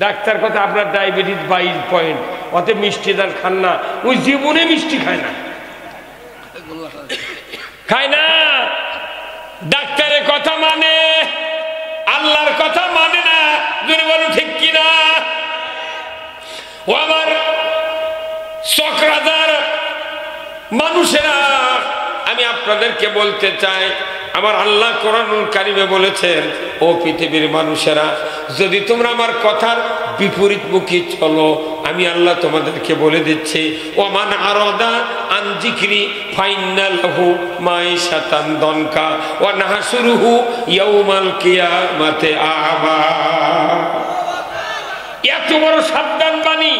Doctor কথা আপনার diabetes 22 point, অত মিষ্টি দান খান না। ওই জীবনে মিষ্টি খায় না, খায় না। ডাক্তারের কথা মানে, আল্লাহর কথা মানে না। যদি বলো ঠিক কিনা? ও আমার চক্রাদার মানুষেরা, আমি আপনাদেরকে বলতে চাই, আমার আল্লাহ কোরআনুল কারিমে বলেছেন, ও পৃথিবীর মানুষেরা, যদি তোমরা আমার কথার বিপরীতমুখী চলো, আমি আল্লাহ তোমাদেরকে বলে দিচ্ছি, ওমান আরাদা আন যিকরি ফাইন্না লাহু মাইশাতান দনকা ওয়া নাহশুরুহু ইয়াউমাল কিয়ামাতি আ'মা। এত বড় সাবধান বাণী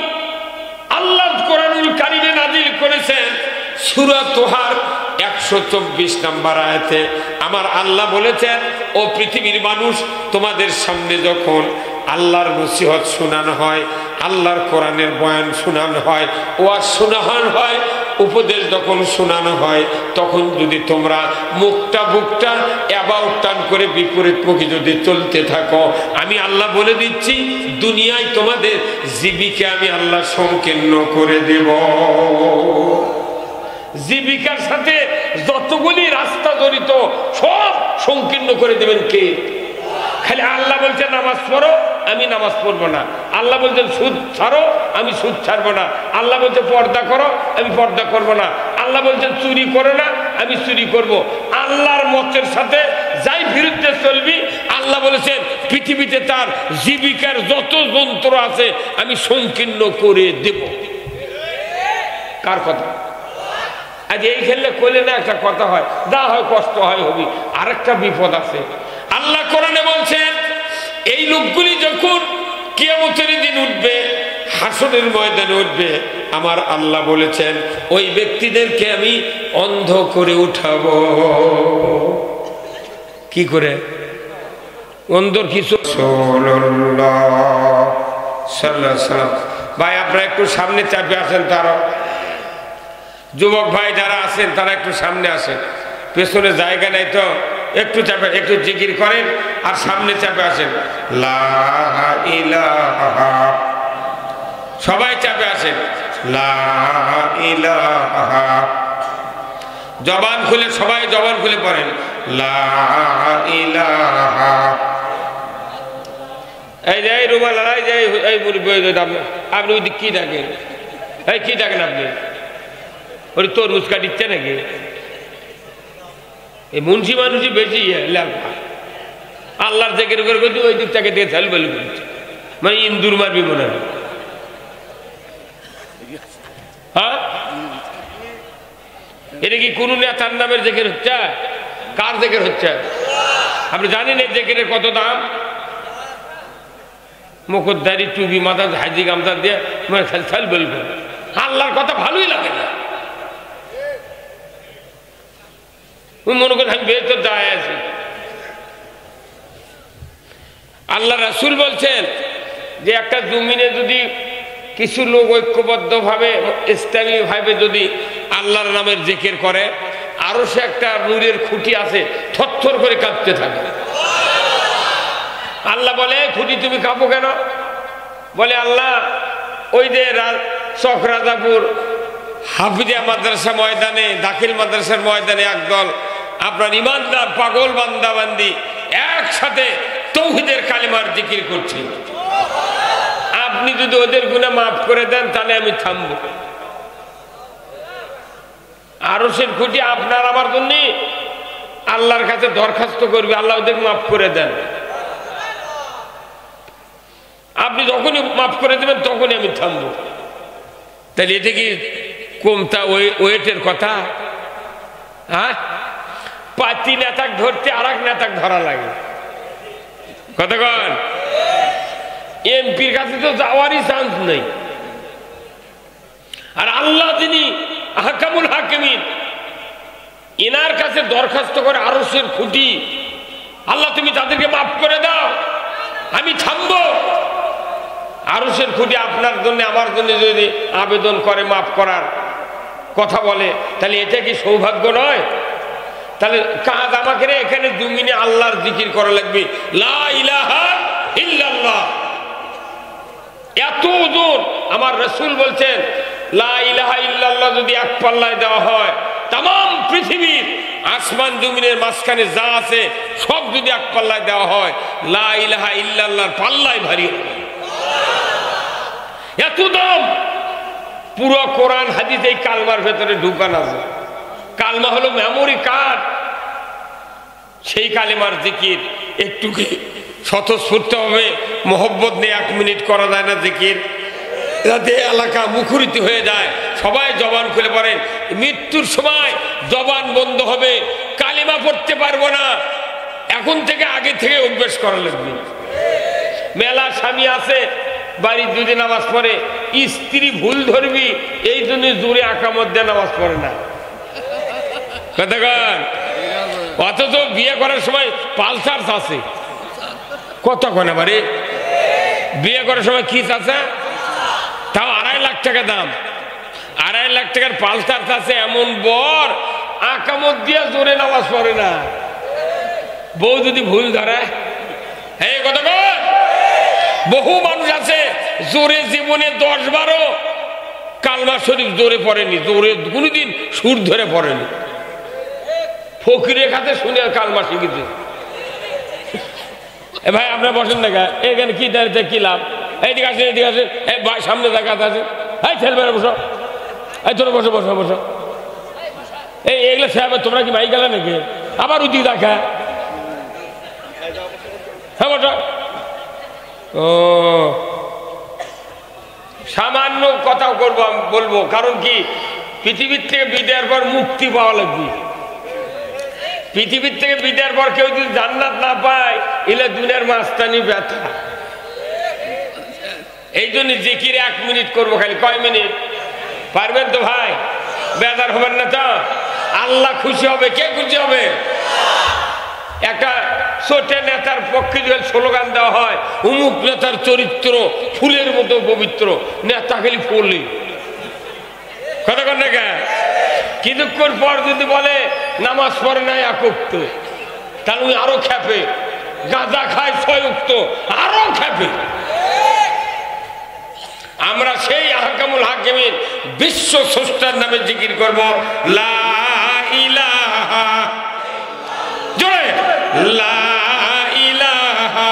আল্লাহ কোরআনুল কারিমে নাজিল করেছেন। সূরা তোহার 124 নম্বর আয়াতে আমার আল্লাহ বলেছেন, ও পৃথিবীর মানুষ, তোমাদের সামনে যখন আল্লাহর নসিহত শোনানো হয়, আল্লাহর কোরআনের বয়ান শোনানো হয়, ওয়াজ শোনানো হয়, উপদেশ যখন শোনানো হয়, তখন যদি তোমরা মুখটা বুকটা অ্যাবাউট টান করে বিপরীতমুখী যদি চলতে থাকো, আমি আল্লাহ বলে দিচ্ছি, দুনিয়ায় তোমাদের জীবিকা আমি আল্লাহ সংকীর্ণ করে দেব। জীবিকার সাথে যতগুলি রাস্তা জড়িত সব সংকীর্ণ করে দেবেন কে? খালি আল্লাহ বলছেন নামাজ পড়ো, আমি নামাজ পড়বো না। আল্লাহ বলছেন সুদ ছাড়ো, আমি সুদ ছাড়বো না। আল্লাহ বলছে পর্দা করো, আমি পর্দা করবো না। আল্লাহ বলছেন চুরি করো না, আমি চুরি করব। আল্লাহর মতের সাথে যাই বিরুদ্ধে চলবি, আল্লাহ বলেছেন পৃথিবীতে তার জীবিকার যত যন্ত্র আছে আমি সংকীর্ণ করে দেব। কার কথা? আজ এই খেললে করলে না একটা কথা হয়, যা হয় কষ্ট হয় হবি। আরেকটা বিপদ আছে। আল্লাহ কোরআনে বলছেন, এই লোকগুলি যখন কিয়ামতের দিন উঠবে, হাসরের ময়দানে উঠবে, আমার আল্লাহ বলেছেন ওই ব্যক্তিদেরকে আমি অন্ধ করে উঠাবো। কি করে? অন্ধর কিছু ভাই, আপনারা একটু সামনে চাপে আসেন। তারা যুবক ভাই যারা আছেন তারা একটু সামনে আসেন, পেছনে জায়গা নাই তো, একটু চাপে, একটু জিকির করেন আর সামনে চাপে আসেন। লা ইলাহা, সবাই চাপে আসেন। লা ইলাহা, জবান খুলে, সবাই জবান খুলে পড়েন লা ইলাহা। এই যে রুমাল, এই মুরব্বী, আপনি ওই দিক কি ডাকেন? এই কি ডাকেন আপনি? ওই তরমুজ কাটিচ্ছে নাকি? এই মুন্সি মানুষই বেশি আল্লাহর জেকের করে করছি, ওই দিক থেকে দিয়ে চাল বলে করছে, মানে ইন্দুর মারবি মনে হয়। হ্যাঁ, এটা কি কোন নেতার নামের জেকের হচ্ছে? কার জেকের হচ্ছে? আপনি জানেন এই জেকের কত দাম? মুখোদ্দারি টুপি মাথা হাজি গামছা দিয়ে মানে খালি চাল বলবে। আল্লাহর কথা ভালোই লাগে না। মনে করেন আমি বেশ তো দায় আছি। আল্লাহ রাসূল বলছেন যে একটা জমিনে যদি কিছু লোক ঐক্যবদ্ধ ভাবে ইসলামী ভাবে যদি আল্লাহর নামের জিকির করে, আরো সে একটা নূরের খুঁটি আছে, থরথর করে কাঁপতে থাকে। আল্লাহ বলে, খুঁটি তুমি কাঁপো কেন? বলে আল্লাহ, ওই যে চকরাজাপুর হাফিজিয়া মাদ্রাসা ময়দানে, দাখিল মাদ্রাসার ময়দানে একদল আপনার ইমানদার পাগল বান্দা বান্দি একসাথে তৌহিদের কালিমার জিকির করছে। আপনি যদি ওদের গুনাহ মাফ করে দেন তাহলে আমি থামব। আরশের খুঁটি আপনার আমার জন্য আল্লাহর কাছে দরখাস্ত করবে, আল্লাহ ওদের মাফ করে দেন। আপনি যখনই মাফ করে দেবেন তখনই আমি থামব। তাহলে এটা কি কমতা ওয়েটের কথা? হ্যাঁ, পাতি নেতাক ধরতে আর এক নেতাক ধরা লাগে। কতক্ষণ? এমপির কাছে তো যাওয়ারই চান্স নেই। আর আল্লাহ যিনি আহকামুল হাকিমিন, এনার কাছে দরখাস্ত করে আরশের খুঁটি, আল্লাহ তুমি তাদেরকে মাফ করে দাও, আমি থামবো। আরশের খুঁটি আপনার জন্য আমার জন্য যদি আবেদন করে মাফ করার কথা বলে, তাহলে এটা কি সৌভাগ্য নয়? তাহলে কাজ আমাকে এখানে 2 মিনিট আল্লাহর জিকির করা লাগবে, লা ইলাহা ইল্লাল্লাহ। এত ওজন। আমার রাসূল বলছেন লা ইলাহা ইল্লাল্লাহ যদি এক পাল্লায় দেওয়া হয়, তাম পৃথিবীর আসমান জমিনের মাঝখানে যা আছে সব যদি এক পাল্লায় দেওয়া হয়, লা ইলাহা ইল্লাল্লাহর পাল্লায় ভারী হবে। এত দাম। পুরো কোরআন হাদিস এই কালমার ভেতরে ঢুকান আছে। কালমা হলো মেমোরি কার্ড। সেই কালেমার জিকির একটু কি স্বতঃস্ফূর্ত হবে মোহব্বত নিয়ে 1 মিনিট করা যায় না জিকির? যাতে এলাকা মুখরিত হয়ে যায়, সবাই জবান খুলে পড়েন। মৃত্যুর সময় জবান বন্ধ হবে, কালিমা পড়তে পারবো না। এখন থেকে আগে থেকে অভ্যাস করা লাগবে। মেলা স্বামী আছে বাড়ির যদি নামাজ পড়ে, স্ত্রী ভুল ধরবি এই জন্য জোরে আকামত দিয়ে নামাজ পড়ে না। কতক্ষণ? অথচ বিয়ে করার সময় পালসার আছে কতক্ষণ? আবারে বিয়ে করার সময় কি চাচা? তাও 2.5 লাখ টাকা দাম। 2.5 লাখ টাকার পালসার আছে। এমন বর আকামত দিয়ে জোরে নামাজ পড়ে না। বউ যদি ভুল ধরে, হ্যাঁ কতক্ষণ? বহু মানুষ আছে জোরে জীবনে 10-12 কালমা শরীফ জোরে পড়েনি, জোরে কোনোদিন সুর ধরে পড়েনি। ফকিরের কাছে শুনে কালমা শিখেছে। এ ভাই আপনার বসেন না, এখানে কি দাঁড়িয়ে কি লাভ? এইদিকে আসেন, এদিকে আসেন, ভাই সামনে দেখা আছে। এই ছেলে বেড়ে বসো, এই তোরা বসো বসো বসো। এইগুলো সাহেব তোমরা কি মাই গেলে নাকি? আবার উদিক দেখা। হ্যাঁ বসো। ও সামান্য কথা করবো, আমি বলবো, কারণ কি পৃথিবীর থেকে বিদায়ের পর মুক্তি পাওয়া লাগবে। পৃথিবীর থেকে বিদায়ের পর কেউ যদি জান্নাত না পায়, এলে দুনিয়ার মাস্তানি ব্যথা। এই জন্য জিকির 1 মিনিট করবো খালি। কয় মিনিট পারবেন তো ভাই? বেজার হবেন না তো? আল্লাহ খুশি হবে। কে খুশি হবে? একটা ছোটে নেতার পক্ষে যদি স্লোগান দেওয়া হয়, অমুক নেতার চরিত্র ফুলের মতো পবিত্র, নেতা খালি পড়লি কতক্ষণ দেখা। কিছুক্ষণ পর যদি বলে নামাজ পড়ে নাই একক্ত, তাহলে উনি আরো খেপে। গাঁজা খায় 6 ওয়াক্ত, আরো খেপে। আমরা সেই আহকামুল হাকিমিন বিশ্ব স্রষ্টার নামে জিকির করব, লা ইলাহা, জোরে লা ইলাহা,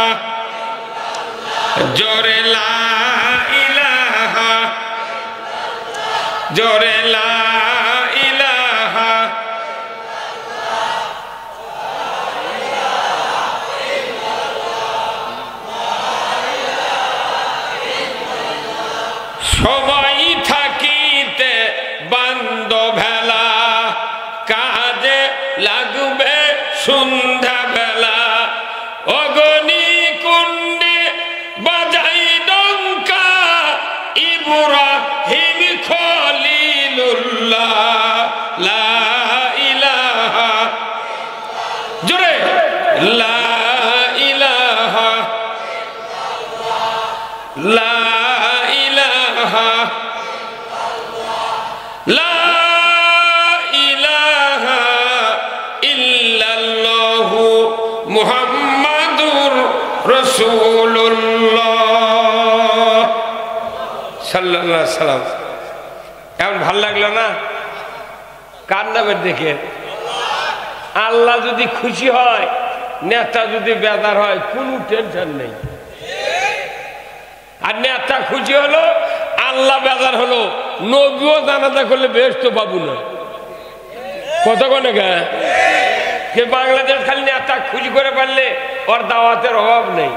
জোরে লা ইলাহা, জোরে লা ইলাহা। সবাই থাকিতে বান্ধব ভেলা, কাজে লাগবে সন্ধ্যা বেলা। অগনি কুণ্ডে বাজাই ডঙ্কা, ইব্রাহিম খলিলুল্লাহ, লা ইলাহা, জোরে লা ইলাহা, লা ইলাহা, লা ইলাহা ইল্লাল্লাহু মুহাম্মাদুর রাসূলুল্লাহ সাল্লাল্লাহু আলাইহি সাল্লাম। এমন ভাল লাগলো না? কার নামের দেখে? আল্লাহ যদি খুশি হয়, নেতা যদি বেজার হয়, কোনো টেনশন নেই। আর নেতা খুশি হলো, আল্লাহ বেজার হলো, নবীও জানাজা করলে বেশ তো পাবো না। কতক্ষণ বাংলাদেশ খালি নেতা খুশি করে পারলে ওর দাওয়াতের অভাব নেই।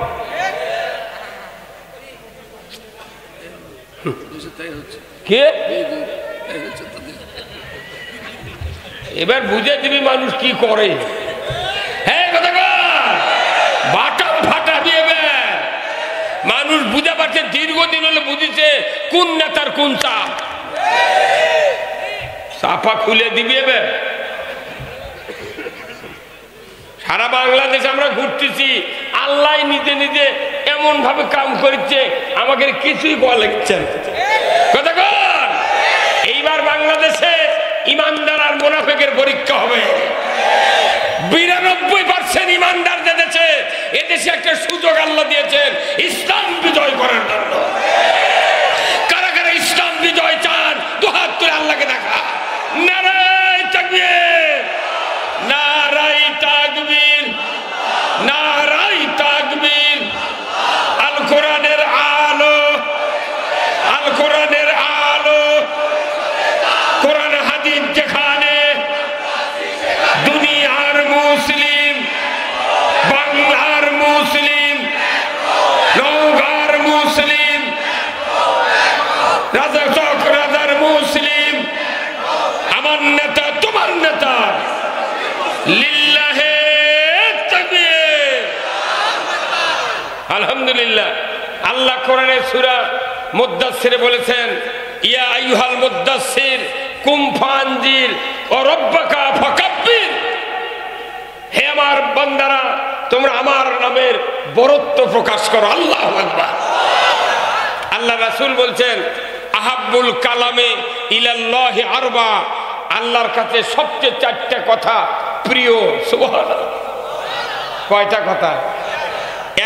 কে এবার বুঝে দিবি মানুষ কি করে। হ্যাঁ বাটা ফাটা দিয়ে মানুষ বুঝে পারছে, দীর্ঘদিন হলে বুঝেছে কোন নেতার কোন চাপ। চাপা খুলে দিবি। এবার সারা বাংলাদেশ আমরা ঘুরতেছি, আল্লাহ নিজে নিজে এমন ভাবে কাম করছে, আমাকে কিছুই বলা লাগছে না। এইবার বাংলাদেশে ইমানদার আর মুনাফিকের পরীক্ষা হবে। 92% ইমানদার দেশে, এদেশে একটা সুযোগ আল্লাহ দিয়েছেন ইসলাম বিজয় করার জন্য। কারা কারা ইসলাম বিজয় চান দুহাত তুলে আল্লাহকে দেখা। নারায়ে তাকবীর, নারায়ে তাকবীর, নারায়ে তাকবীর। আল কোরআনের আলো, আল কোরআনের আলো, কোরআন হাদিস যেখানে, দুনিয়ার মুসলিম, বাংলার মুসলিম, নওগাঁর মুসলিম, রাজার মুসলিম, আমার নেতা তোমার নেতা, লিল্লাহে তাকবীর। আলহামদুলিল্লাহ। আল্লাহ কোরআনের সূরা মুদ্দাসসিরে বলেছেন, ইয়া আইয়ুহাল মুদ্দাসসির কুম ফানজির ওয়া রাব্বাকা ফাকাব্বির। হে আমার বান্দারা, তোমরা আমার নামের বরত্ব প্রকাশ করো। আল্লাহু আকবার। আল্লাহ রাসূল বলছেন, আহাব্বুল কালামে ইলাল্লাহি আরবা। আল্লাহর কাছে সবচেয়ে চারটা কথা প্রিয়। সুবহানাল্লাহ। কয়টা কথা?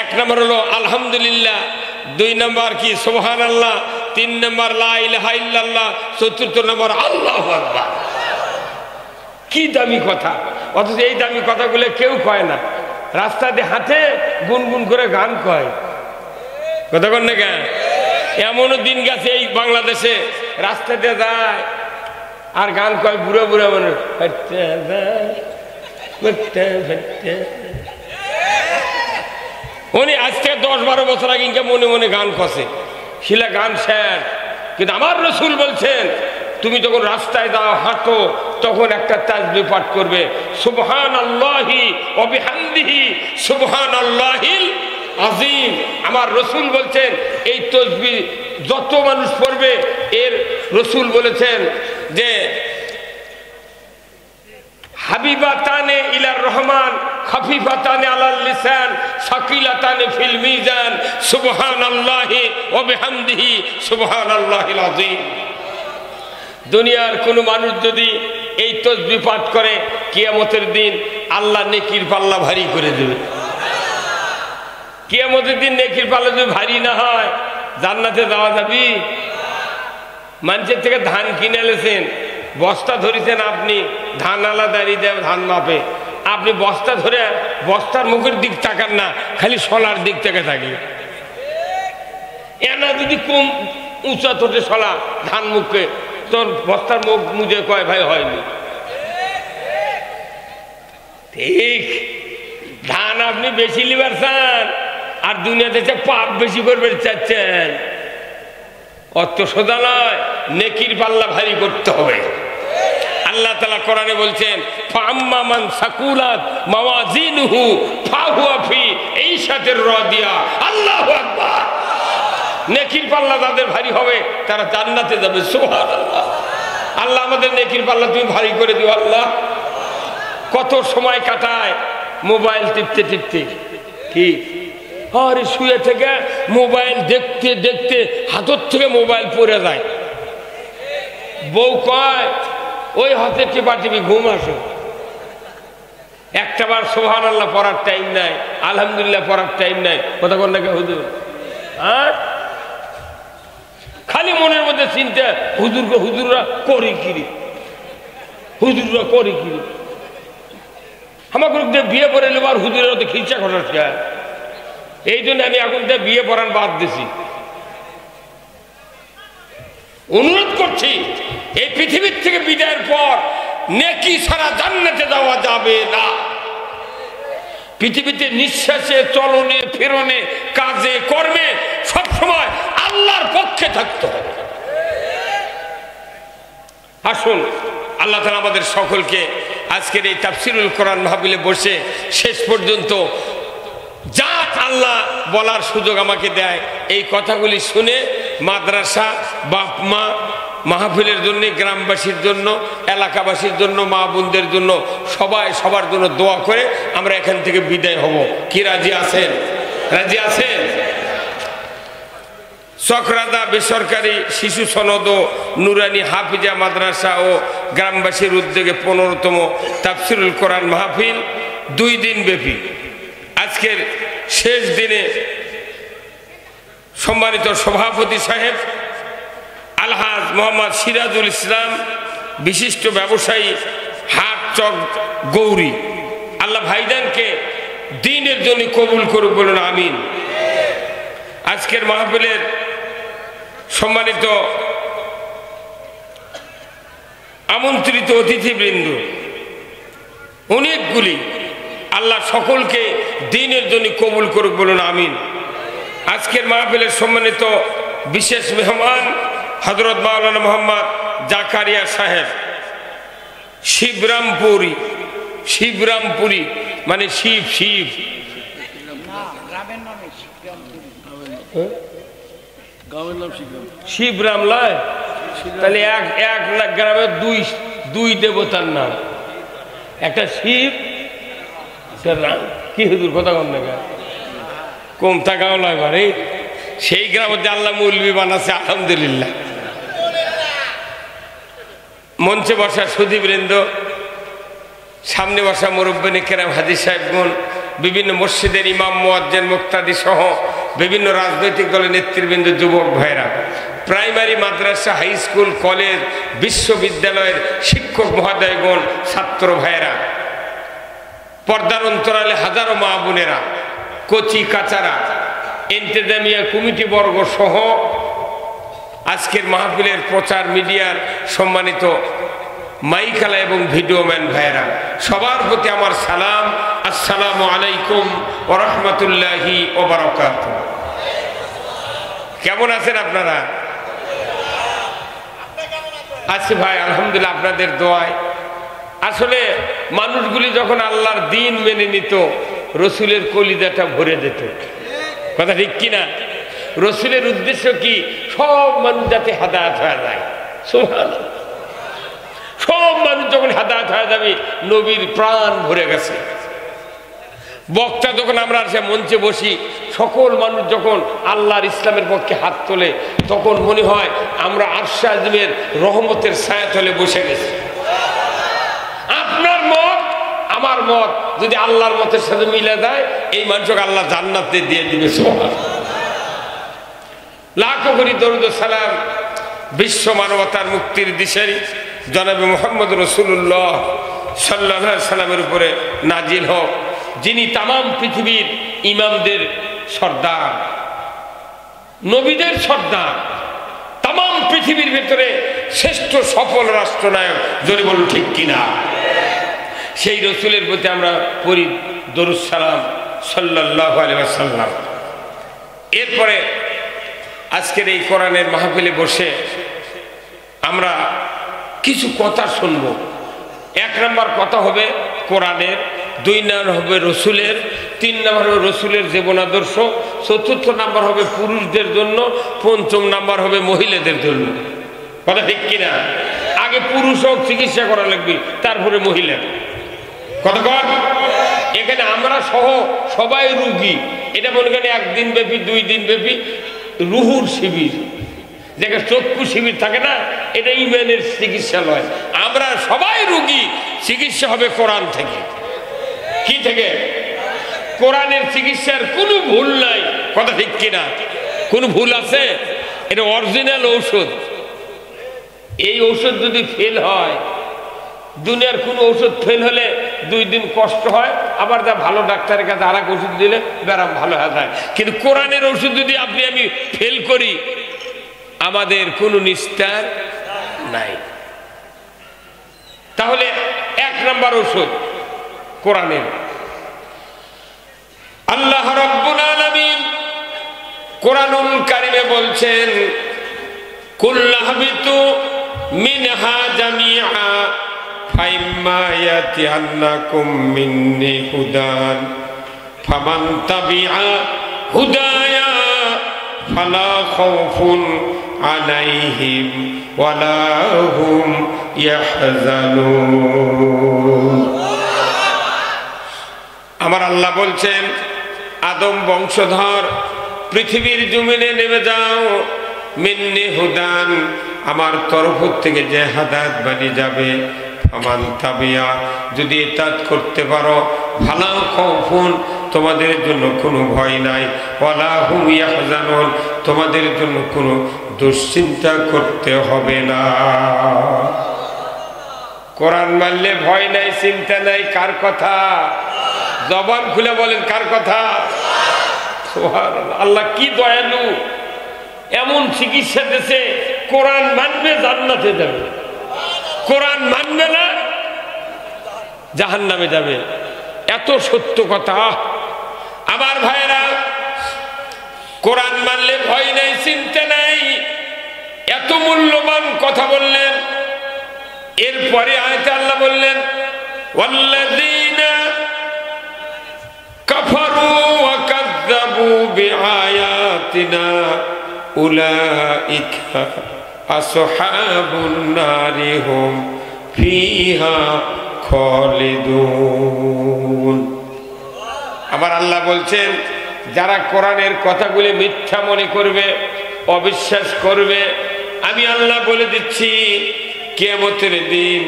এক নম্বর হলো আলহামদুলিল্লাহ, দুই নম্বর কি সুবহানাল্লাহ, তিন নম্বর লা ইলাহা ইল্লাল্লাহ, চতুর্থ নম্বর আল্লাহু আকবার। কি দামি কথা! অথচ এই দামি কথাগুলো কেউ কয় না। রাস্তা দিয়ে হাঁটে গুনগুন করে গান কয়। কথা কন না কেন? এমনও দিন গেছে এই বাংলাদেশে রাস্তা দিয়ে যায় আর গান কয় বুড়ো বুড়ো মানুষ। উনি আজ থেকে 10-12 বছর আগে ইনকা মনে মনে গান কষে, শিলা গান শেষ। কিন্তু আমার রাসূল বলছেন, তুমি যখন রাস্তায় দাও হাঁটো তখন একটা তাসবিহ পাঠ করবে, সুবহানাল্লাহি ওয়া বিহামদিহি সুবহানাল্লাহিল আযীম। আমার রাসূল বলছেন এই তাসবিহ যত মানুষ পড়বে, এর রাসূল বলেছেন যে হাবিবাতানে ইলার রহমান খাফিফাতানে আলাল লিসান সাকিলাতানে ফিল মিজান সুবহানাল্লাহি ওয়া বিহামদিহি সুবহানাল্লাহিল আযীম। দুনিয়ার কোন মানুষ যদি এই তাসবিহ পাঠ করে, কিয়ামতের দিন আল্লাহ নেকির পাল্লা ভারী করে দেবে। কিয়ামতের দিন নেকির পাল্লা যদি ভারী না হয়, জান্নাতে যাওয়া যাবে? মানুষের থেকে ধান কিনে এনেছেন, বস্তা ধরেছেন আপনি, ধান আলা দাঁড়িয়ে দেয় ধান মাপে, আপনি বস্তা ধরে বস্তার মুখের দিক তাকান না, খালি শলার দিক থেকে থাকি। এনা যদি কম উঁচা তোটে শলা ধান মুখে, তোর বস্তার মুখ মুজে কয় ভাই হয়নি। ঠিক ধান আপনি বেশি লিবার চান আর দুনিয়াতে পাপ বেশি করবে চাচ্ছেন, অত সোজা নয়। নেকির পাল্লা ভারী করতে হবে। আল্লাহ তাআলা কোরআনে বলছেন, ফাআম্মা মান সাকুলাত মাওয়াজিনুহু ফাহুয়া ফি ঈশাতির রাদিয়া। আল্লাহু আকবার। নেকির পাল্লা যাদের ভারী হবে তারা জান্নাতে যাবে। সুবহানাল্লাহ। আল্লাহ আমাদের নেকির পাল্লা তুমি ভারী করে দিও আল্লাহ। কত সময় কাটায় মোবাইল টিপতে টিপতে, কি আরে শুয়ে থেকে মোবাইল দেখতে দেখতে হাতের থেকে মোবাইল পড়ে যায়। বউ কয় ওই হাতে টিপা টিপি ঘুম আসো। একটা বার সুবহানাল্লাহ পড়ার টাইম নাই, আলহামদুলিল্লাহ পড়ার টাইম নাই। কথা কন নাকি হুজুর? আর খালি মনের মধ্যে চিন্তা, হুজুররা করে কিরি, হুজুররা করে কিরি। আমাকে বিয়ে পড়ে নেবো আর হুজুরের মধ্যে খিচা খসা। এই জন্য আমি এখন বিয়ে পড়ান বাদ দিছি। অনুরোধ করছি, এই পৃথিবীর থেকে বিদায়ের পর নেকি ছাড়া জান্নাতে যাওয়া যাবে না। পৃথিবীতে নিঃশ্বাসে, চলনে, ফেরনে, কাজে, কর্মে সবসময় আল্লাহর পক্ষে থাকতে হবে। আসুন আল্লাহ তাআলা আমাদের সকলকে আজকের এই তাফসীরুল কোরআন মাহফিলে বসে শেষ পর্যন্ত যা আল্লাহ বলার সুযোগ আমাকে দেয়, এই কথাগুলি শুনে মাদ্রাসা, বাপ মা, মাহফিলের জন্য, গ্রামবাসীর জন্য, এলাকাবাসীর জন্য, মা বোনদের জন্য, সবার জন্য দোয়া করে আমরা এখান থেকে বিদায় হব। কি রাজি আছেন? রাজি আছেন? চকরাদা বেসরকারি শিশু সনদ ও নুরানি হাফিজা মাদ্রাসা ও গ্রামবাসীর উদ্যোগে 15তম তাফসীরুল কোরআন মাহফিল 2 দিন ব্যাপী। আজকের শেষ দিনে সম্মানিত সভাপতি সাহেব আলহাজ মোহাম্মদ সিরাজুল ইসলাম, বিশিষ্ট ব্যবসায়ী, হাট চক গৌরী, আল্লাহ ভাইজানকে দ্বীনের জন্য কবুল করুক, বলুন আমিন। আজকের মাহফিলের সম্মানিত আমন্ত্রিত অতিথিবৃন্দ অনেকগুলি, আল্লাহ সকলকে দ্বীনের জন্য কবুল করুক, বলুন আমিন। আজকের মাহফিলের সম্মানিত বিশেষ মেহমান হযরত মাওলানা মোহাম্মদ জাকারিয়া সাহেব, শিবরামপুরি মানে শিব শিবরাম লয়, তাহলে এক লাখ গ্রামে দুই দেবতার নাম, একটা শিব, রাম। কি হুজুর কথা কম না কমতা গাঁও লয় বারে, সেই গ্রামে আল্লাহ মৌলবি বানাচ্ছে, আলহামদুলিল্লাহ। মঞ্চে বসা সুধীবৃন্দ, সামনে বসা মুরব্বিনে কেরাম, হাজী সাহেবগণ, বিভিন্ন মসজিদের ইমাম, মুয়াজ্জিন, মুক্তাদি সহ বিভিন্ন রাজনৈতিক দলের নেতৃবৃন্দ, যুবক ভাইরা, প্রাইমারি, মাদ্রাসা, হাই স্কুল, কলেজ, বিশ্ববিদ্যালয়ের শিক্ষক মহোদয়গণ, ছাত্র ভাইরা, পর্দার অন্তরালে হাজারো মা বোনেরা, কচি কাচারা, ইন্তেজামিয়া কমিটি বর্গ সহ আজকের মাহফিলের প্রচার মিডিয়ার সম্মানিত মাইকালা এবং ভিডিওম্যান ভাইরা, সবার প্রতি আমার সালাম, আসসালামু আলাইকুম ওয়া রাহমাতুল্লাহি ওয়া বারাকাতুহু। কেমন আছেন আপনারা? আছি ভাই, আলহামদুলিল্লাহ, আপনাদের দোয়ায়। আসলে মানুষগুলি যখন আল্লাহর দ্বীন মেনে নিত, রসুলের কলিজাটা ভরে যেত, কথা ঠিক কিনা? রসুলের উদ্দেশ্য কি? সব মানুষ যাতে হাদায়াত হয়ে যায়। সুবহানাল্লাহ, সব মানুষ যখন হাদায়াত হয়ে যাবে, নবীর প্রাণ ভরে গেছে। বক্তা যখন আমরা সে মঞ্চে বসি, সকল মানুষ যখন আল্লাহর ইসলামের পক্ষে হাত তোলে, তখন মনে হয় আমরা আরশে আযমের রহমতের ছায়াতলে বসে গেছি। আপনার মত আমার মত যদি আল্লাহর মতের সাথে মিলে যায়, এই মানুষকে আল্লাহ জান্নাতে দিয়ে দিবে। সুবহানাল্লাহ, লাখো কোটি দরুদ ও সালাম বিশ্ব মানবতার মুক্তির দিশারি জনাবে মুহাম্মদ রাসূলুল্লাহ সাল্লাল্লাহু আলাইহি সাল্লামের উপরে নাজিল হোক, যিনি তামাম পৃথিবীর ইমামদের সর্দার, নবীদের সর্দার, তামাম পৃথিবীর ভেতরে শ্রেষ্ঠ সফল রাষ্ট্রনায়ক, জোরে বলুন ঠিক কিনা? সেই রসুলের প্রতি আমরা পড়ি দরুদ সালাম সাল্লাল্লাহু আলাইহি ওয়াসাল্লাম। এরপরে আজকের এই কোরআনের মাহফিলে বসে আমরা কিছু কথা শুনব। 1 নম্বর কথা হবে কোরআনের, 2 নম্বর হবে রসুলের, 3 নম্বর হবে রসুলের জীবন আদর্শ, 4র্থ নম্বর হবে পুরুষদের জন্য, 5ম নম্বর হবে মহিলাদের জন্য। কথা ঠিক কিনা? আগে পুরুষ হোক, চিকিৎসা করা লাগবে, তারপরে মহিলা। কথা কর, এখানে আমরা সহ সবাই রুগী। এটা মনে করেন 1 দিন ব্যাপী, 2 দিন ব্যাপী রুহুর শিবির, যেখানে চক্ষু শিবির থাকে না, এটা ইমানের চিকিৎসালয়। আমরা সবাই রুগী, চিকিৎসা হবে কোরআন থেকে। কি থেকে? কোরআনের চিকিৎসার কোনো ভুল নাই। কথা ঠিক কিনা? কোনো ভুল আছে? এটা অরিজিনাল ঔষধ। এই ঔষধ যদি ফেল হয়, দুনিয়ার কোনো ওষুধ ফেল হলে 2 দিন কষ্ট হয়, আবার যা ভালো ডাক্তারের কাছে আর এক ওষুধ দিলে ব্যারাম ভালো হয়ে যায়। কিন্তু কোরআনের ওষুধ যদি আপনি আমি ফেল করি, আমাদের কোনো নিস্তার নাই। তাহলে 1 নম্বর ওষুধ কোরআনের। আল্লাহ রাব্বুল আলামিন কোরআনুল কারীমে বলছেন, কুল্লাহবিতু মিনহা জামিআ ফাইম্মা ইয়াতিয়ান্নাকুম মিন্নি হুদান ফামান তাবিআ হুদায়া ফালা খাউফুন আলাইহিম ওয়ালা হুম ইয়াহজানুন। আমার আল্লাহ বলছেন, আদম বংশধর পৃথিবীর জমিনে নেমে যাও, মিন্নি হুদান, আমার তরফ থেকে যে হাদায়াত বাণী যাবে, ফামান তাবিয়া, যদি ইতাত করতে পারো, ফালা খাউফুন, তোমাদের জন্য কোনো ভয় নাই, ওয়ালা হুম ইয়াহজানুন, তোমাদের জন্য কোনো দুশ্চিন্তা করতে হবে না। কোরআন মানলে ভয় নাই, চিন্তা নাই। কার কথা? জবান খুলে বলেন, কার কথা? সুবহানাল্লাহ। আল্লাহ কি দয়ালু, এমন চিকিৎসা দিয়েছে, কোরআন মানবে জান্নাতে যাবে, কোরআন মানবে না জাহান্নামে যাবে। এত সত্য কথা আমার ভাইরা। কোরআন মানলে ভয় নাই, চিন্তা নাই, এত মূল্যবান কথা বললেন। এরপরে আয়াতে আল্লাহ বললেন, ওয়াল্লাযীনা কাফারু ওয়া কাযযাবু বিআয়াতিনা উলাইকা আসহাবুন নারি হুম ফিহা খালিদুন। আবার আল্লাহ বলছেন, যারা কোরআনের কথাগুলি মিথ্যা মনে করবে, অবিশ্বাস করবে, আমি আল্লাহ বলে দিচ্ছি কিয়ামতের দিন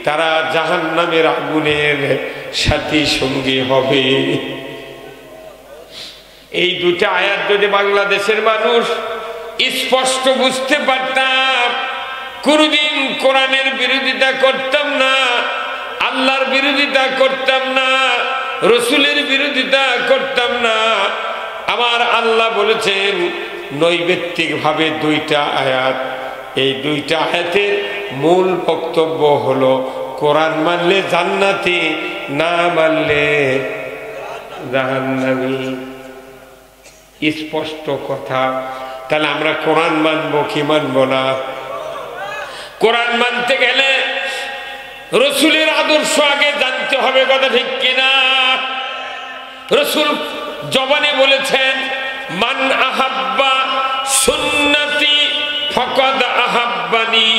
তারা জাহান্নামের আগুনের সাথী সঙ্গী হবে। এই দুটা আয়াত যদি বাংলাদেশের মানুষ স্পষ্ট বুঝতে পারতাম, কোনদিন কোরআনের বিরোধিতা করতাম না, আল্লাহর বিরোধিতা করতাম না, রসুলের বিরোধিতা করতাম না। আমার আল্লাহ বলেছেন নৈবেত্তিক ভাবে দুইটা আয়াত, এই দুইটা আয়াতের মূল বক্তব্য হলো কোরআন মানলে জান্নাতি, না মানলে জাহান্নামী। স্পষ্ট কথা। তাহলে আমরা কোরআন মানবো কি মানবো না? কোরআন মানতে গেলে রসুলের আদর্শ আগে জানতে হবে, কথা ঠিক কিনা? রসুল জবানে বলেছেন, মান আহাব্বা সুন্নতি ফাকাদ আহাব্বানি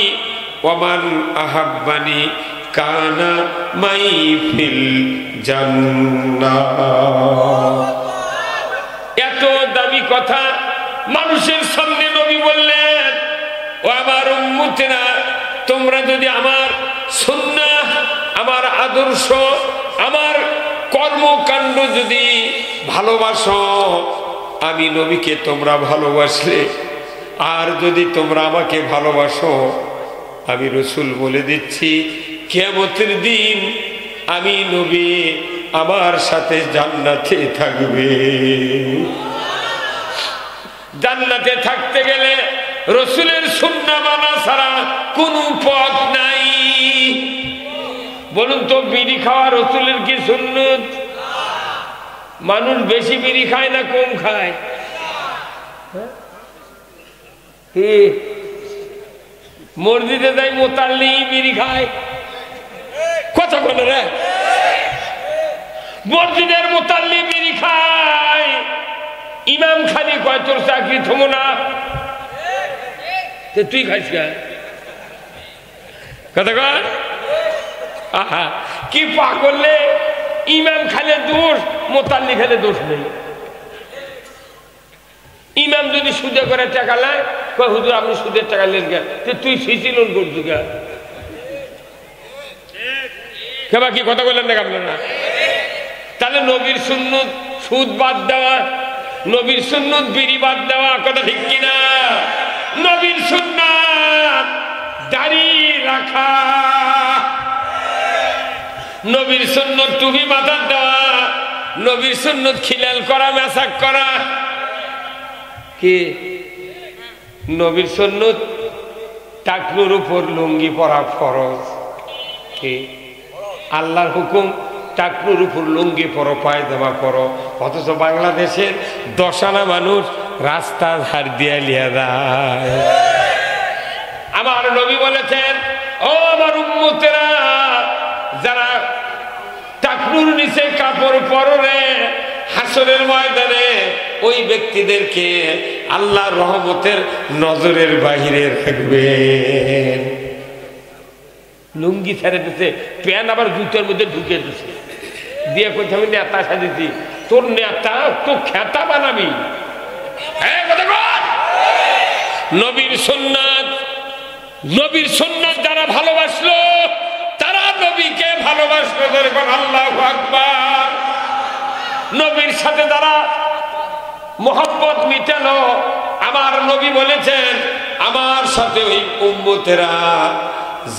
ওয়া মান আহাব্বানি কানা মাই ফিল জান্নাহ। এত দামি কথা মানুষের সামনে নবী বললেন, ও আমার উম্মতেরা, তোমরা যদি আমার সুন্নাহ, আমার আদর্শ, আমার কর্মকাণ্ড যদি ভালোবাসো, আমি নবীকে তোমরা ভালোবাসলে, আর যদি তোমরা আমাকে ভালোবাসো, আমি রসুল বলে দিচ্ছি কিয়ামতের দিন আমি নবী আমার সাথে জান্নাতে থাকবে। জান্নাতে থাকতে গেলে রসুলের সুন্নাহ মানা ছাড়া কোনো পথ নাই। বলুন তো, বিড়ি খাওয়া রসুলের কি সুন্নত? মানুষ বেশি বিড়ি খায় না কম খায়? মসজিদে যাই মোতাল্লি বিড়ি খায়, কথা বলে রে, মসজিদের মোতাল্লি বিড়ি খায়, ইমাম খালি কয় তোর চাকরি থমো না, তুই খাইস কে? কথা কয় আহা, কি পা করলে ইমাম খালে দোষ, মোতাল্লি খালে দোষ নেই। ইমাম যদি সুদে করে টাকা নেয়, কয় হুজুর আপনি সুদের টাকা নেন কে? তুই সিসি লোন করছো কে? কেবা কি কথা বললেন দেখ আপনারা? তাহলে নবীর সুন্নত সুদ বাদ দেওয়া, নবীর সুন্নত বিড়ি বাদ দেওয়া, কথা ঠিক কিনা? নবীর সুন্নাত দাড়ি রাখা, নবীর সুন্নত টুপি মাথার দেওয়া, নবীর সুন্নত খিলাল করা, মেসাক করা। কি নবীর সুন্নত টাকনুর উপর লুঙ্গি পরা ফরজ। কি আল্লাহর হুকুম টাকনুর উপর লুঙ্গি পরো, পায়জামা পরো। অথচ বাংলাদেশের 10 আনা মানুষ রাস্তা ধার দিয়ে লিয়া যায়। আমার নবী বলেছেন, ও আমার উম্মতেরা, যারা টাকনুর নিচে কাপড় পরনে হাসরের ময়দানে ওই ব্যক্তিদেরকে আল্লাহর রহমতের নজরের বাহিরে রাখবেন। লুঙ্গি ছেড়ে দিচ্ছে, প্যান্ট আবার জুতের মধ্যে ঢুকে দিচ্ছে, দিয়ে কইতে আমি নেতা সাজিছি, তোর নেতা তো খেতা বানাবি। নবীর সুন্নাত, নবীর সুন্নাত যারা ভালোবাসলো তারা নবীকে ভালোবাসবে যখন আল্লাহু আকবার। নবীর সাথে যারা মোহাব্বত মিটালো, আমার নবী বলেছেন আমার সাথে ওই উম্মতেরা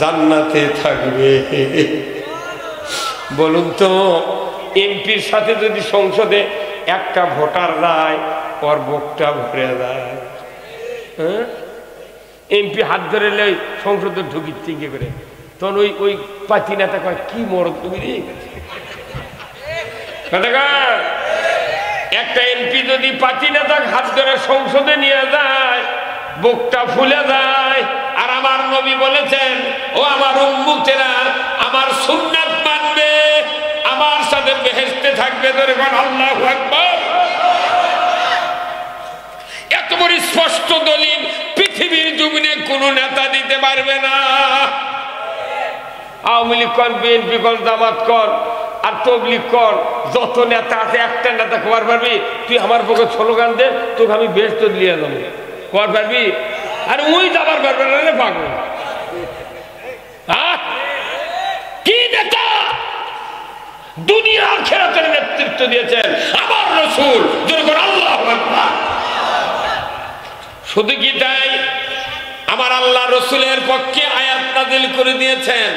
জান্নাতে থাকবে। বলুন তো, এমপির সাথে যদি সংসদে একটা ভোটার যায়, ওর বুকটা ভরে যায়। হ্যাঁ, এমপি হাত ধরে সংসদে ঢুকিচ্ছে কি করে, তখন ওই ওই পাতি নেতা কয় কি মরদ তুমি রে। একটা এমপি যদি পাতি নেতা হাত ধরে সংসদে নিয়ে যায়, বুকটা ফুলে যায়। আর আমার নবী বলেছেন, ও আমার উম্মতেরা আমার সুন্নাত মানবে, আমার সাথে বেহেশতে থাকবে। ধরে কোন আল্লাহু আকবার। এত বড় স্পষ্ট দলিল পৃথিবীর জমিনে কোন নেতা দিতে পারবে না। আওয়ামী লীগ কর, বিএনপি কর, জামাত কর আর তবলিগ কর, যত নেতা আছে একটা নেতা কর পারবি? তুই আমার পক্ষে স্লোগান দে, তোকে আমি বেহেশতে নিয়ে যাবো, কর পারবি? আর ওই যাবার পারবে না রে পাগল। কি নেতা দুনিয়ার খেরাতের নেতৃত্ব দিয়েছেন আমার রাসূল। আল্লাহু আকবার। শুধু কি তাই, আমার আল্লাহ রাসূলের পক্ষে আয়াত নাযিল করে দিয়েছেন।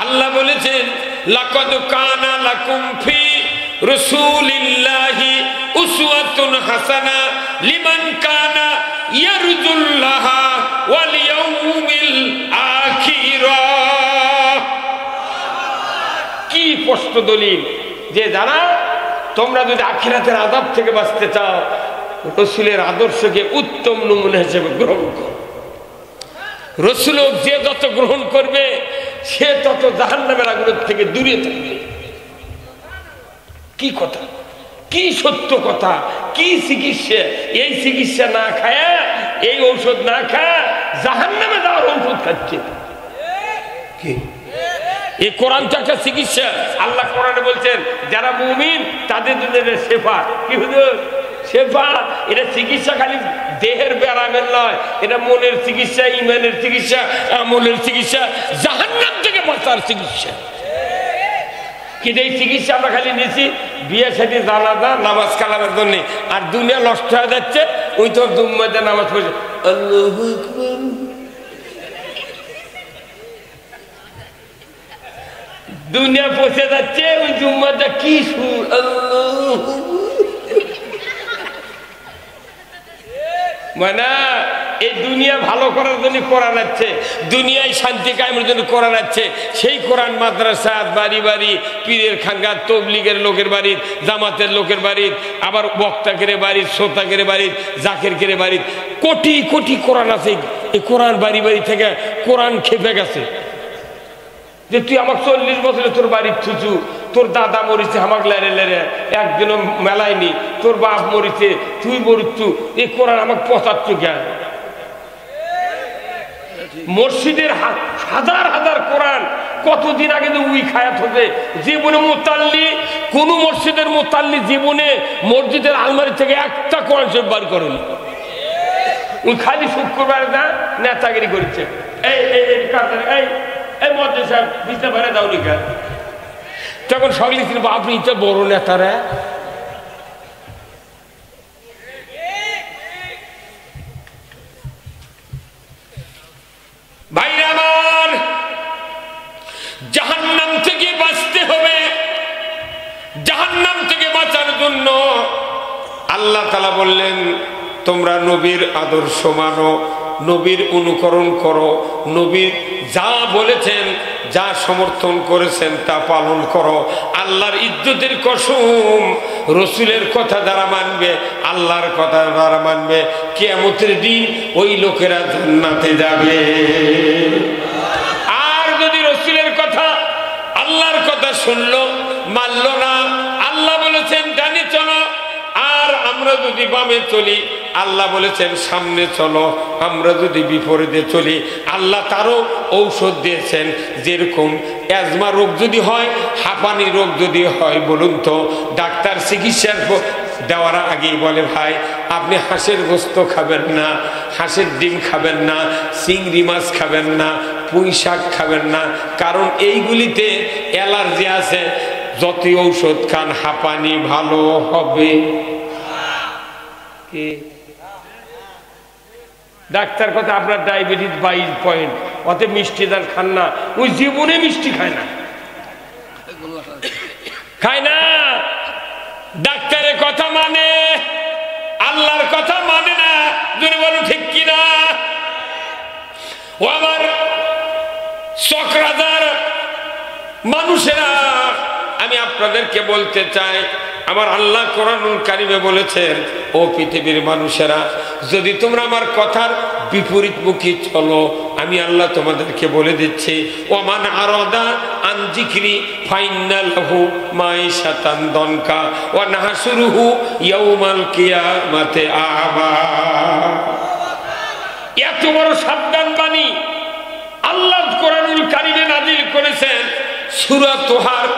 আল্লাহ বলেছেন, লাকাদ কানা লাকুম ফি রাসূলিল্লাহি উসওয়াতুন হাসানা লিমান কানা ইয়ারজুল্লাহা ওয়াল ইয়াউমিল আখিরা। কি স্পষ্ট দলিল যে যারা তোমরা যদি আখিরাতের আযাব থেকে বাঁচতে চাও, রাসূলের আদর্শকে উত্তম নমুনা হিসেবে গ্রহণ করো। রাসূল যে যত গ্রহণ করবে সে তত জাহান্নামের আগুন থেকে দূরে থাকবে। কি কথা, কি সত্য কথা, কি চিকিৎসা! এই চিকিৎসা না খায়, এই ঔষধ না খায় জাহান্নামে যাওয়ার ঔষধ খাচ্ছে। কি এই কোরআন তো একটা চিকিৎসা। আল্লাহ কোরআনে বলছেন যারা মুমিন তাদের জন্য শেফা। কি হুজুর? শেফা। এটা চিকিৎসা খালি দেহের ব্যায়ামের নয়, এটা মনের চিকিৎসা, ইমানের চিকিৎসা, আমলের চিকিৎসা, জাহান্নাম থেকে বাঁচার চিকিৎসা। কিন্তু এই চিকিৎসা আমরা খালি নিচ্ছি বিয়ে সাথে জানাজা নামাজ কালামের জন্য, আর দুনিয়া নষ্ট হয়ে যাচ্ছে। ওই তো জুম্মাতে নামাজ পড়ছে আল্লাহু আকবার, দুনিয়া পৌঁছে যাচ্ছে। ওই জুম্মাটা কি সুর, আল্লাহু মানে এই দুনিয়া ভালো করার জন্য কোরআন আছে, দুনিয়ায় শান্তি কায়েমের জন্য কোরআন আছে। সেই কোরআন মাদ্রাসা, বাড়ি বাড়ি, পীরের খাঙ্গা, তবলিগের লোকের বাড়ি, জামাতের লোকের বাড়ি, আবার বক্তাকের বাড়ি, শ্রোতাকের বাড়ি, জাকেরকের বাড়ি, কোটি কোটি কোরআন আছে। এই কোরআন বাড়ি বাড়ি থেকে কোরআন খেপে গেছে যে তুই আমাকে 40 বছরে তোর বাড়ির থুচু, তোর দাদা মরিছে আমাকে লেরে লেরে একদিনও মেলায়নি, তোর বাপ মরিছে তুই মরুচ্ছু, এই কোরআন আমাকে পচাচ্ছু জ্ঞান। মসজিদের হাজার হাজার কোরআন কতদিন আগে উই খায়াত হতে জীবনে মোতাল্লি, কোন মসজিদের মোতাল্লি জীবনে মসজিদের আলমারি থেকে একটা কোরআন শরীফ বার করেনি। ওই খালি শুক্রবার না নেতাগিরি করেছে। এই এই এই মধ্যে সাহেব বুঝতে পারে দাউনি খান তখন সকলে ছিল আপনি তো বড় নেতারা। ভাইরা আমার, জাহান্নাম থেকে বাঁচতে হবে। জাহান্নাম থেকে বাঁচার জন্য আল্লাহ তাআলা বললেন তোমরা নবীর আদর্শ মানো, নবীর অনুকরণ করো, নবী যা বলেছেন, যা সমর্থন করেছেন তা পালন করো। আল্লাহর ইজ্জতের কসম, রসুলের কথা যারা মানবে, আল্লাহর কথা যারা মানবে, কিয়ামতের দিন ওই লোকেরা জান্নাতে যাবে। আর যদি রসুলের কথা, আল্লাহর কথা শুনলো, মানলো না, আল্লাহ বলেছেন ডানে চলো, আর আমরা যদি বামে চলি, আল্লাহ বলেছেন সামনে চলো, আমরা যদি বিপরীতে চলি, আল্লাহ তারও ঔষধ দিয়েছেন। যেরকম অ্যাজমা রোগ যদি হয়, হাঁপানি রোগ যদি হয়, বলুন তো ডাক্তার চিকিৎসার দেওয়ার আগেই বলে, ভাই আপনি হাঁসের গোস্ত খাবেন না, হাঁসের ডিম খাবেন না, চিংড়ি মাছ খাবেন না, পুঁই শাক খাবেন না, কারণ এইগুলিতে অ্যালার্জি আছে। যতই ঔষধ খান হাঁপানি ভালো হবে। কি ডাক্তার কথা, আপনার ডায়াবেটিস 22 পয়েন্ট, অতএব মিষ্টি দান খান না। ওই জীবনে মিষ্টি খায় না, খায় না। ডাক্তারের কথা মানে, আল্লাহর কথা মানে না। যদি বলো ঠিক কিনা? ও আমার চক্রাদার মানুষেরা, আমি আপনাদেরকে বলতে চাই, আমার আল্লাহ কোরআনুল কারিমে বলেছেন, ও পৃথিবীর মানুষেরা, যদি তোমরা আমার কথার বিপরীতমুখী চলো, আমি আল্লাহ তোমাদেরকে বলে দিচ্ছি, ওমান আরাদা আন যিকরি ফাইন্না লাহু মাইশাতান দনকা ওয়া নাহশুরুহু ইয়াউমাল কিয়ামাতি আ'মা। এত বড় সাবধান বাণী আল্লাহ কোরআনুল কারিমে নাজিল করেছেন সূরা তোহার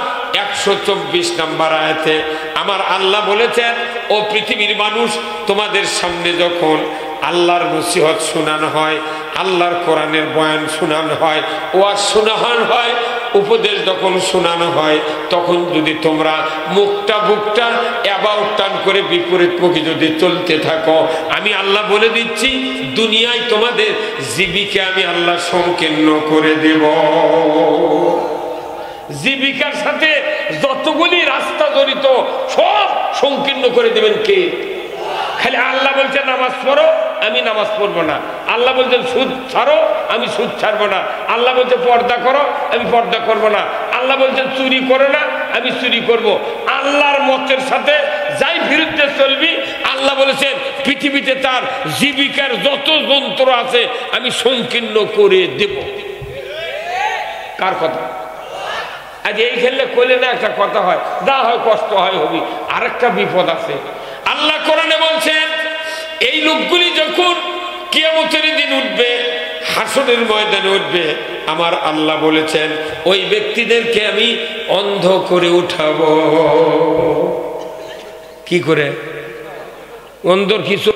124 নম্বর আয়াতে। আমার আল্লাহ বলেছেন, ও পৃথিবীর মানুষ, তোমাদের সামনে যখন আল্লাহর নসিহত শোনানো হয়, আল্লাহর কোরআনের বয়ান শোনানো হয়, ওয়াজ শোনানো হয়, উপদেশ যখন শোনানো হয়, তখন যদি তোমরা মুখটা বুকটা অ্যাবাউট টান করে বিপরীতমুখী যদি চলতে থাকো, আমি আল্লাহ বলে দিচ্ছি, দুনিয়ায় তোমাদের জীবিকা আমি আল্লাহ সংকীর্ণ করে দেব। জীবিকার সাথে যতগুলি রাস্তা জড়িত সব সংকীর্ণ করে দেবেন কে? খালি আল্লাহ বলছেন নামাজ পড়ো, আমি নামাজ পড়বো না। আল্লাহ বলছেন সুদ ছাড়ো, আমি সুদ ছাড়বো না। আল্লাহ বলছে পর্দা করো, আমি পর্দা করবো না। আল্লাহ বলছেন চুরি করো না, আমি চুরি করব। আল্লাহর মতের সাথে যাই বিরুদ্ধে চলবি, আল্লাহ বলেছেন পৃথিবীতে তার জীবিকার যত যন্ত্র আছে আমি সংকীর্ণ করে দেব। কার কথা? আজ এই খেললে করলে না একটা কথা হয়, যা হয় কষ্ট হয় হবি। আরেকটা বিপদ আছে। আল্লাহ কোরআনে বলছেন, এই লোকগুলি যখন কিয়ামতের দিন উঠবে, হাসরের ময়দানে উঠবে, আমার আল্লাহ বলেছেন ওই ব্যক্তিদেরকে আমি অন্ধ করে উঠাবো। কি করে? অন্ধর কিছু